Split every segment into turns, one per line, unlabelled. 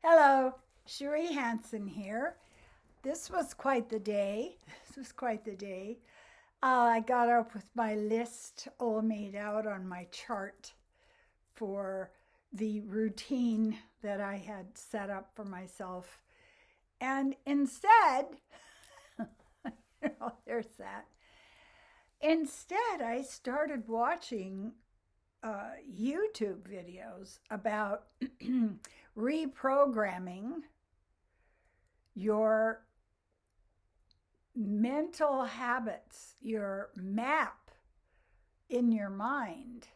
Hello, CherieHanson here. This was quite the day. This was quite the day. I got up with my list all made out on my chart for the routine that I had set up for myself. And instead, there's that. Instead, I started watching YouTube videos about reprogramming your mental habits, your map in your mind.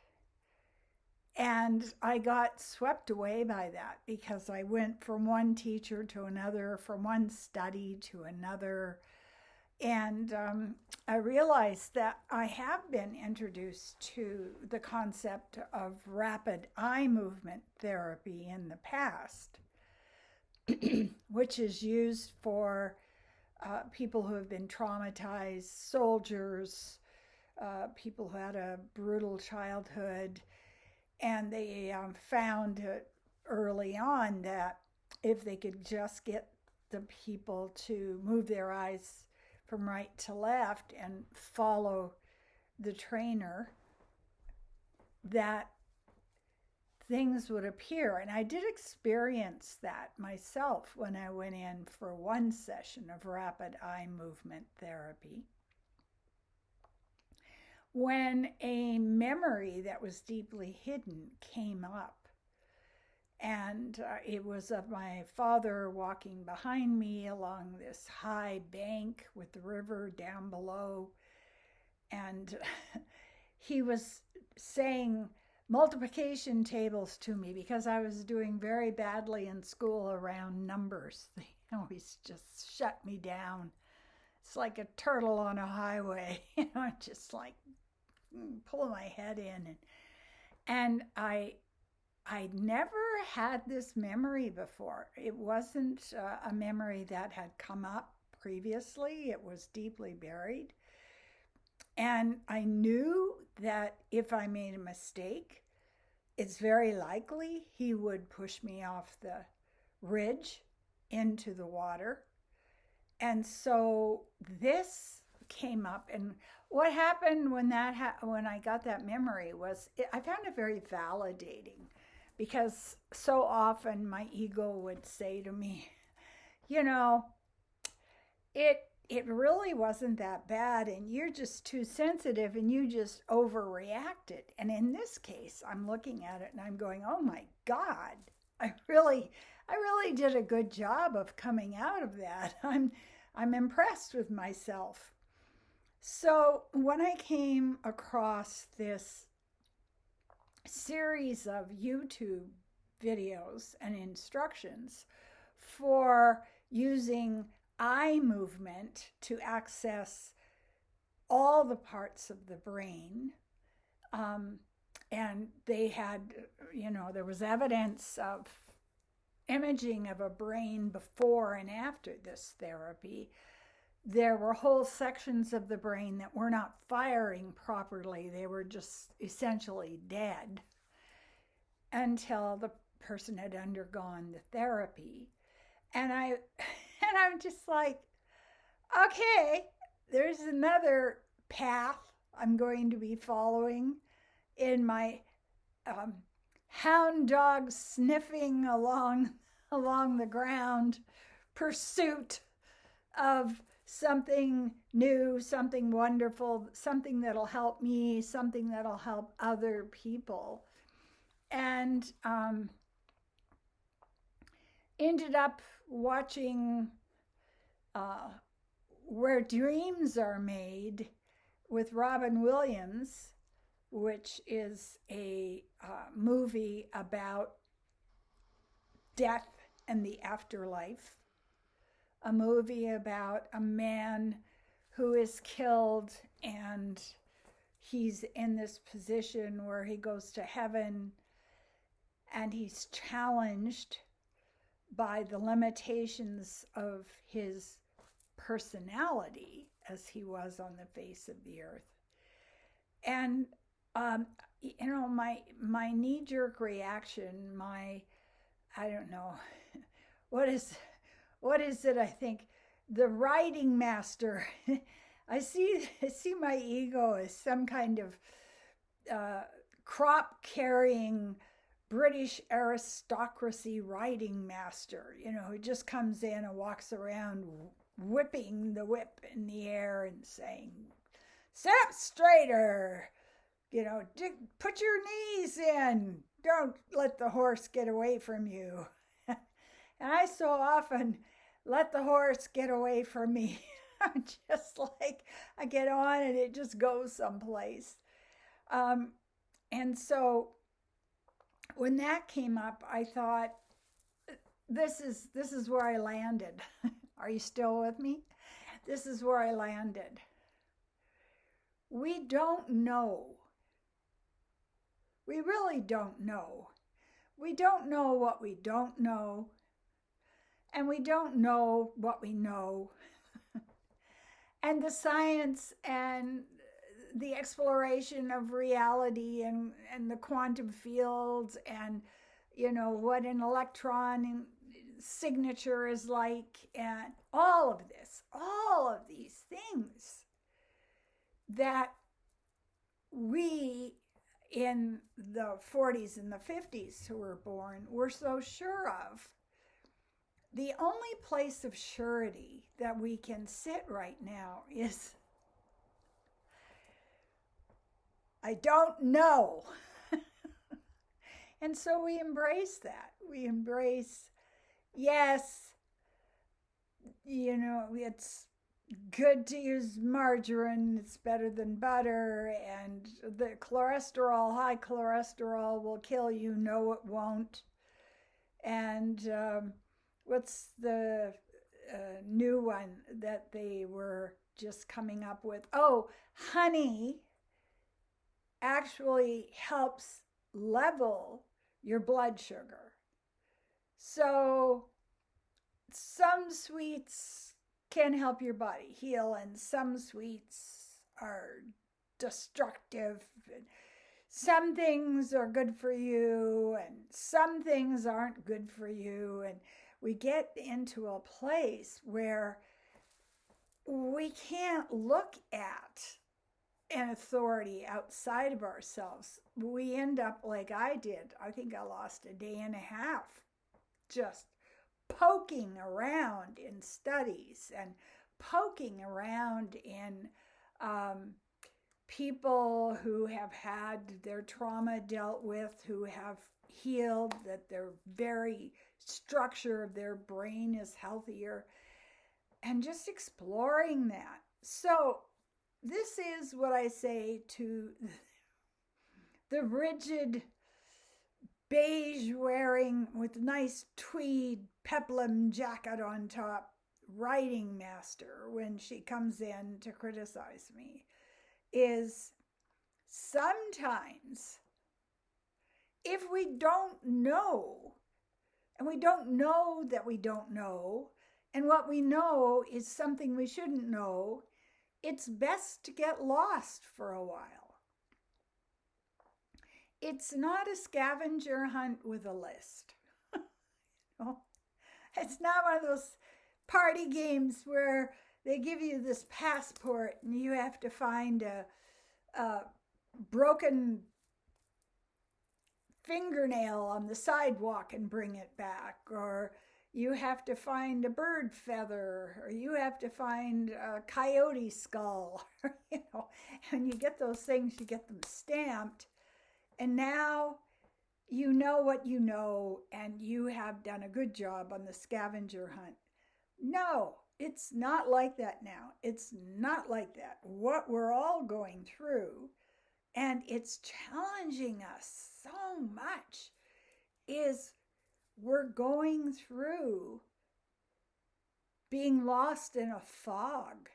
And I got swept away by that because I went from one teacher to another, from one study to another. And I realized that I have been introduced to the concept of rapid eye movement therapy in the past, which is used for people who have been traumatized, soldiers, people who had a brutal childhood. And they found early on that if they could just get the people to move their eyes from right to left and follow the trainer, that things would appear. And I did experience that myself when I went in for one session of rapid eye movement therapy. When a memory that was deeply hidden came up, and it was of my father walking behind me along this high bank with the river down below. And he was saying multiplication tables to me because I was doing very badly in school around numbers. They always just shut me down. It's like a turtle on a highway, just like pulling my head in. And I'd never had this memory before. It wasn't a memory that had come up previously. It was deeply buried. And I knew that if I made a mistake, it's very likely he would push me off the ridge into the water. And so this came up, and what happened when when I got that memory was I found it very validating, because so often my ego would say to me, you know, it really wasn't that bad, and you're just too sensitive and you just overreacted. And in this case, I'm looking at it and I'm going, oh my God, I really did a good job of coming out of that. I'm impressed with myself. So when I came across this series of YouTube videos and instructions for using eye movement to access all the parts of the brain, and they had, there was evidence of imaging of a brain before and after this therapy. There were whole sections of the brain that were not firing properly. They were just essentially dead until the person had undergone the therapy. And I'm just like, okay, there's another path I'm going to be following in my hound dog sniffing along the ground pursuit of something new, something wonderful, something that'll help me, something that'll help other people. And ended up watching Where Dreams Are Made with Robin Williams, which is a movie about death and the afterlife. A movie about a man who is killed, and he's in this position where he goes to heaven and he's challenged by the limitations of his personality as he was on the face of the earth. And my knee-jerk reaction, I don't know, what is what is it? I think the riding master. I see my ego as some kind of uh, crop carrying British aristocracy riding master, who just comes in and walks around whipping the whip in the air and saying, "Sit up straighter, put your knees in, don't let the horse get away from you." And I so often let the horse get away from me. I'm just like, I get on and it just goes someplace. Um, and so when that came up, I thought, this is where I landed. Are you still with me? This is where I landed. We don't know. We really don't know. We don't know what we don't know, and we don't know what we know. And the science and the exploration of reality and the quantum fields and what an electron signature is like, and all of these things that we in the 40s and the 50s who were born were so sure of. The only place of surety that we can sit right now is, I don't know. And so we embrace that. We embrace, yes, it's good to use margarine. It's better than butter. And the high cholesterol will kill you. No, it won't. And what's the new one that they were just coming up with? Oh, honey actually helps level your blood sugar. So some sweets can help your body heal, and some sweets are destructive. Some things are good for you, and some things aren't good for you. And we get into a place where we can't look at an authority outside of ourselves. We end up like I did. I think I lost a day and a half just poking around in studies and poking around in people who have had their trauma dealt with, who have healed, that their very structure of their brain is healthier, and just exploring that. So this is what I say to the rigid, beige wearing with nice tweed peplum jacket on top writing master when she comes in to criticize me, is sometimes if we don't know, and we don't know that we don't know, and what we know is something we shouldn't know, it's best to get lost for a while. It's not a scavenger hunt with a list. It's not one of those party games where they give you this passport and you have to find a broken fingernail on the sidewalk and bring it back, or you have to find a bird feather, or you have to find a coyote skull. And you get those things, you get them stamped, and now you know what you know, and you have done a good job on the scavenger hunt. No, it's not like that now. It's not like that. What we're all going through, and it's challenging us so much, is we're going through being lost in a fog.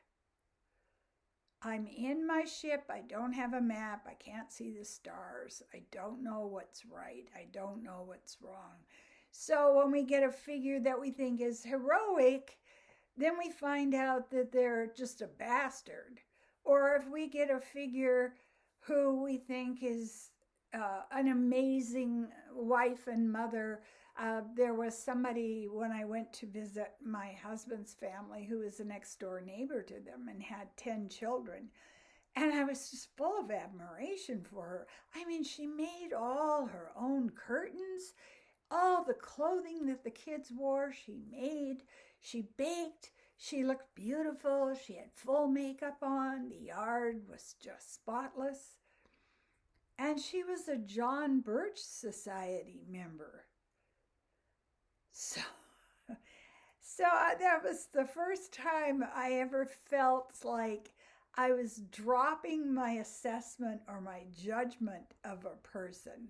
I'm in my ship. I don't have a map. I can't see the stars. I don't know what's right. I don't know what's wrong. So when we get a figure that we think is heroic, then we find out that they're just a bastard. Or if we get a figure who we think is an amazing wife and mother, There was somebody when I went to visit my husband's family who was a next door neighbor to them and had 10 children. And I was just full of admiration for her. I mean, she made all her own curtains, all the clothing that the kids wore, she made. She baked. She looked beautiful. She had full makeup on. The yard was just spotless. And she was a John Birch Society member. So that was the first time I ever felt like I was dropping my assessment or my judgment of a person,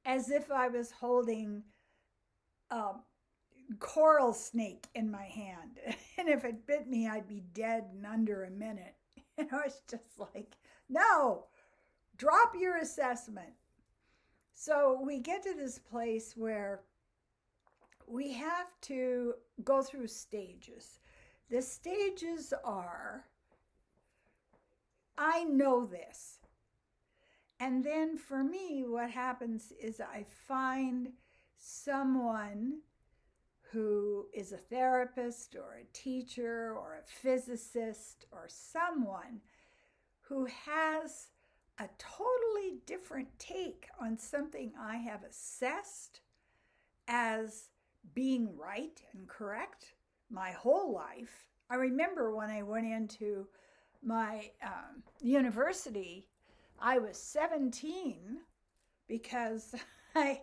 as if I was holding a coral snake in my hand. And if it bit me, I'd be dead in under a minute. It's just like, no, drop your assessment. So we get to this place where we have to go through stages. The stages are, I know this. And then for me, what happens is I find someone who is a therapist or a teacher or a physicist or someone who has a totally different take on something I have assessed as being right and correct my whole life. I remember when I went into my university, I was 17 because I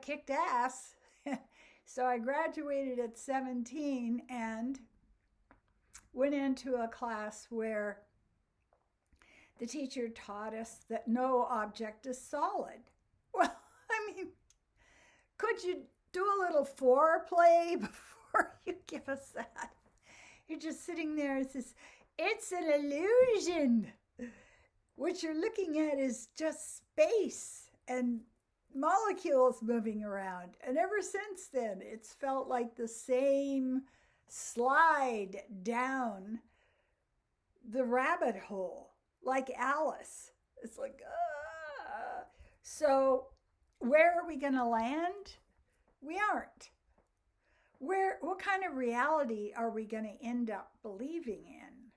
kicked ass. So I graduated at 17 and went into a class where the teacher taught us that no object is solid. Well, I mean, could you do a little foreplay before you give us that? You're just sitting there and says, it's an illusion. What you're looking at is just space and molecules moving around. And ever since then, it's felt like the same slide down the rabbit hole, like Alice. It's like, ah. So where are we going to land? We aren't. What kind of reality are we going to end up believing in?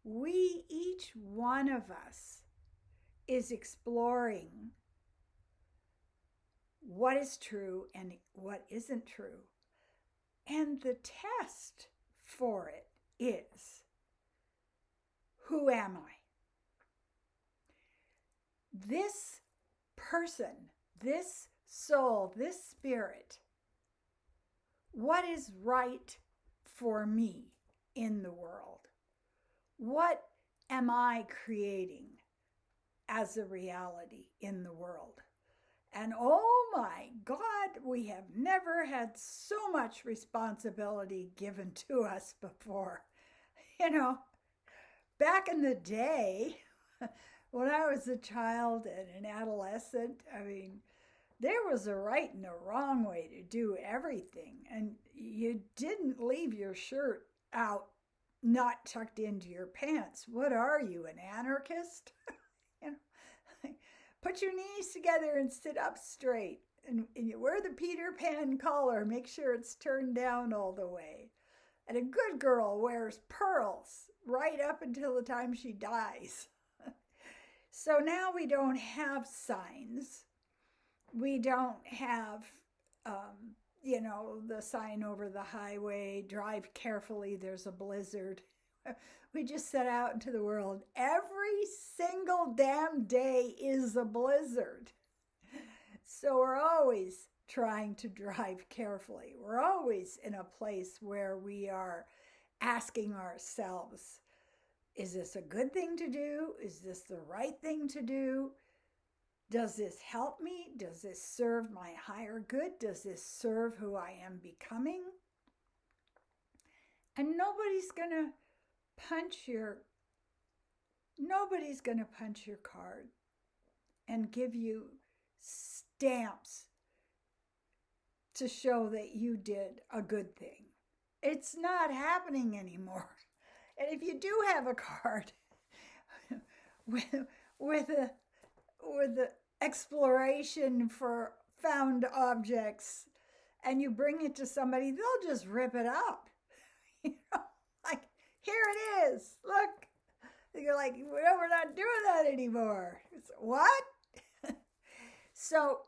We, each one of us, is exploring what is true and what isn't true. And the test for it is, who am I? This person, this soul, this spirit, what is right for me in the world? What am I creating as a reality in the world? And oh my God, we have never had so much responsibility given to us before. Back in the day, when I was a child and an adolescent, I mean, there was a right and a wrong way to do everything. And you didn't leave your shirt out, not tucked into your pants. What are you, an anarchist? Put your knees together and sit up straight. And you wear the Peter Pan collar. Make sure it's turned down all the way. And a good girl wears pearls right up until the time she dies. So now we don't have signs. We don't have, the sign over the highway, drive carefully, there's a blizzard. We just set out into the world. Every single damn day is a blizzard. So we're always trying to drive carefully. We're always in a place where we are asking ourselves, is this a good thing to do? Is this the right thing to do? Does this help me? Does this serve my higher good? Does this serve who I am becoming? And nobody's going to punch your card and give you stamps to show that you did a good thing. It's not happening anymore. And if you do have a card with the exploration for found objects and you bring it to somebody, they'll just rip it up. You know, like, here it is. Look. You're like, well, we're not doing that anymore. It's, what? So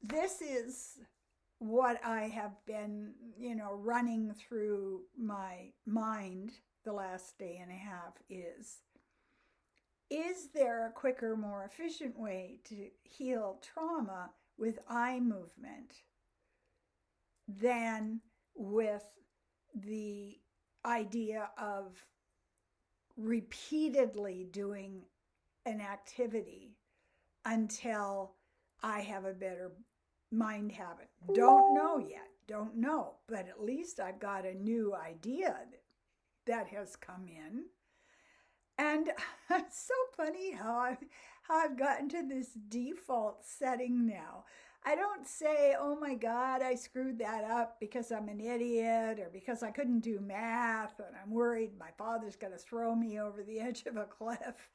this is what I have been, running through my mind the last day and a half is there a quicker, more efficient way to heal trauma with eye movement than with the idea of repeatedly doing an activity until I have a better mind habit? Don't know yet. Don't know. But at least I've got a new idea that has come in. And it's so funny how I've gotten to this default setting now. I don't say, oh my God, I screwed that up because I'm an idiot or because I couldn't do math and I'm worried my father's going to throw me over the edge of a cliff.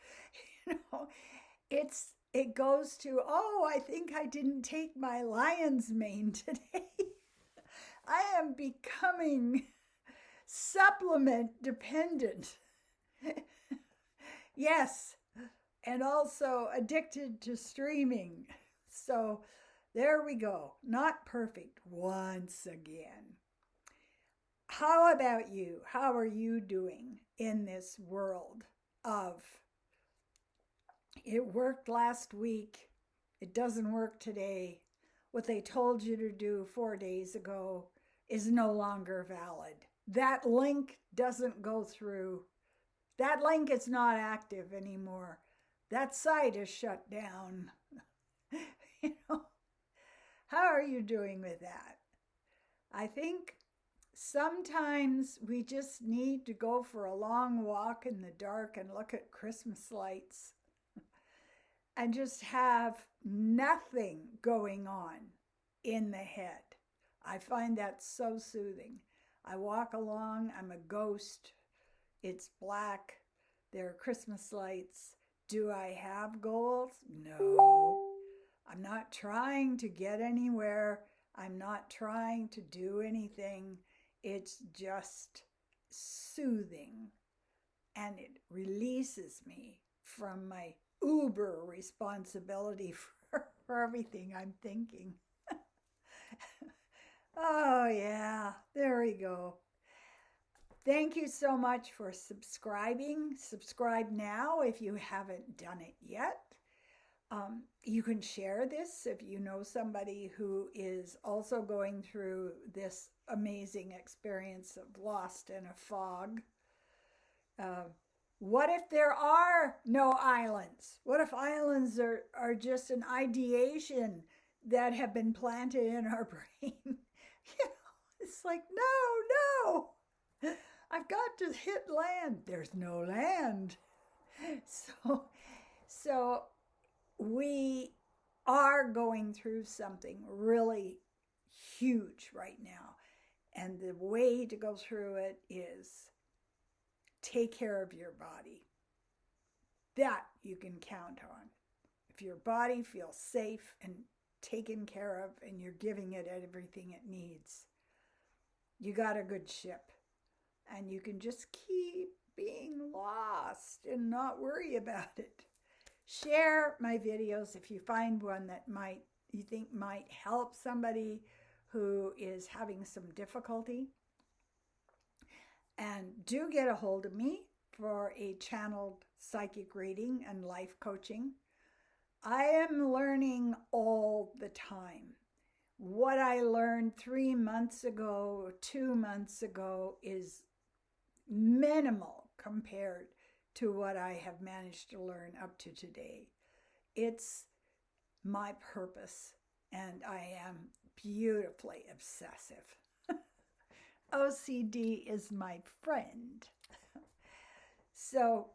It goes to, oh, I think I didn't take my lion's mane today. I am becoming supplement dependent. Yes, and also addicted to streaming. So there we go. Not perfect once again. How about you? How are you doing in this world of it worked last week, it doesn't work today, what they told you to do 4 days ago is no longer valid. That link doesn't go through. That link is not active anymore. That site is shut down. How are you doing with that? I think sometimes we just need to go for a long walk in the dark and look at Christmas lights and just have nothing going on in the head. I find that so soothing. I walk along, I'm a ghost. It's black. There are Christmas lights. Do I have goals? No. I'm not trying to get anywhere. I'm not trying to do anything. It's just soothing. And it releases me from my uber responsibility for everything I'm thinking. Oh, yeah. There we go. Thank you so much for subscribing. Subscribe now if you haven't done it yet. You can share this if you know somebody who is also going through this amazing experience of lost in a fog. What if there are no islands? What if islands are just an ideation that have been planted in our brain? It's like, no. I've got to hit land. There's no land. So we are going through something really huge right now. And the way to go through it is take care of your body. That you can count on. If your body feels safe and taken care of and you're giving it everything it needs, you got a good ship. And you can just keep being lost and not worry about it. Share my videos if you find one that you think might help somebody who is having some difficulty. And do get a hold of me for a channeled psychic reading and life coaching. I am learning all the time. What I learned 3 months ago, 2 months ago is minimal compared to what I have managed to learn up to today. It's my purpose, and I am beautifully obsessive. OCD is my friend. So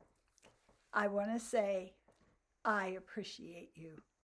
I want to say I appreciate you.